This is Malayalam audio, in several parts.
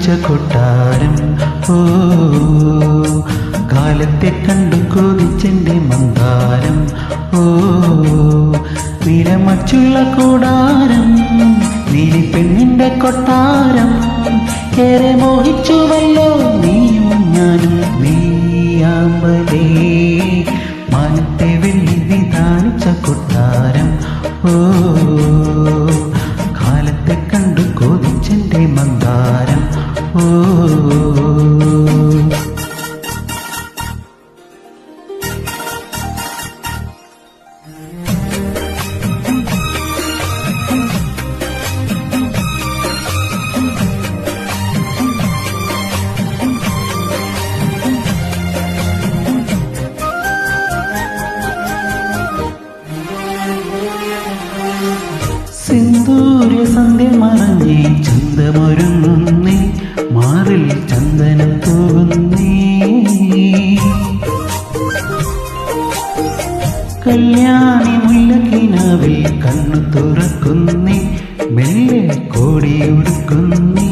വിധാനിച്ച കൊട്ടാരം. ഓ കാലത്തെ കണ്ടു കൊതിച്ചെന്റെ മന്ദാരം. ഓ നിരമച്ചുള്ള കൂടാരം, നീലിപ്പെണ്ണിന്റെ കൊട്ടാരം. ഏറെ മോഹിച്ചുവല്ലോ നീയും ഞാനും. നീയാമ്പലേ മാനത്തെ വെള്ളി വിധാനിച്ച കൊട്ടാരം. ഓ കാലത്തെ കണ്ടു കൊതിച്ചെന്റെ മന്ദാരം. ഓ സിന്ദൂര സന്ധ്യ മറഞ്ഞേ ചന്തമൊരുങ്ങുന്നേ, മാറിൽ ചന്ദനം തൂകുന്നേ. കല്യാണി മുല്ലക്കിനാവിൽ കണ്ണു തുറക്കുന്നേ, മെല്ലെ കോടിയൊടുക്കുന്നേ.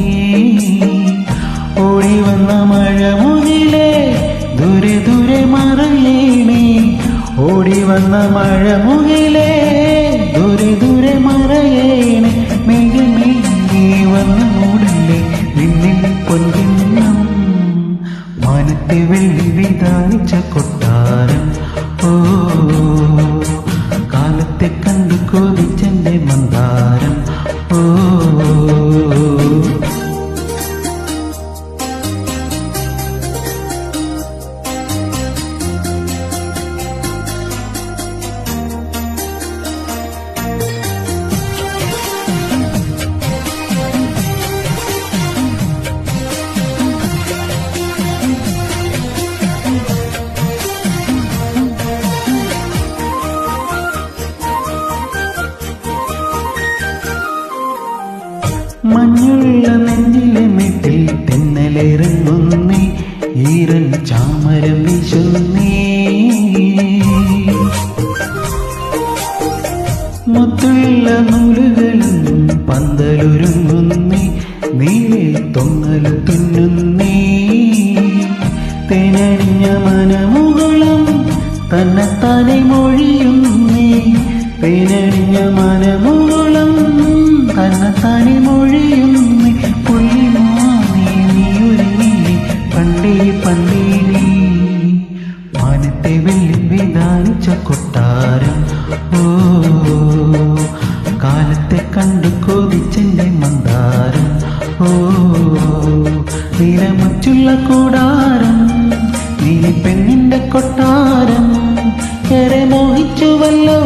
ഓടി വന്ന മഴ മുകിലേ ദൂരെ ദൂരെ മറയേണേ. ഓടി വന്ന മഴ മുകിലേ ദൂരെ ദൂരെ മറയേണേ. മെല്ലെ മെല്ലെ വന്ന് മൂടല്ലേ നിന്നിൽ പൊൻകിണ്ണം. മാനത്തെ വെള്ളി വിധാനിച്ച കൊട്ടാരം. ഓ കാലത്തെ കണ്ടു കൊതിച്ചെന്റെ മന്ദാരം. ഓ മഞ്ഞുള്ള നെഞ്ചിലെ മെട്ടിൽ തെന്നലിറങ്ങുന്നേ, ഈരൻ ചാമരം വീശുന്നേ. മുത്തുള്ള നൂലുകളും പന്തലൊരുങ്ങുന്നേ, നീലെ തൊങ്ങൽ തുന്നുന്നേ. തേനണിഞ്ഞ മനമുകളും തന്നെത്താനെ മൊഴിയുന്നേ. തേനണിഞ്ഞ മനമുകളും തന്നെത്താനെ മൊഴിയുന്നേ. പുള്ളിമാനേ നീയൊരുങ്ങില്ലേ പണ്ടേ പണ്ടേ നീ. മാനത്തെ വെള്ളി വിധാനിച്ച കൊട്ടാരം. ഓ കാലത്തെ കണ്ടു കൊതിച്ചെന്റെ മന്ദാരം. ഓ നിരമച്ചുള്ള കൂടാരം, നീലിപ്പെണ്ണിന്റെ കൊട്ടാരം. ഏറെ മോഹിച്ചുവല്ലോ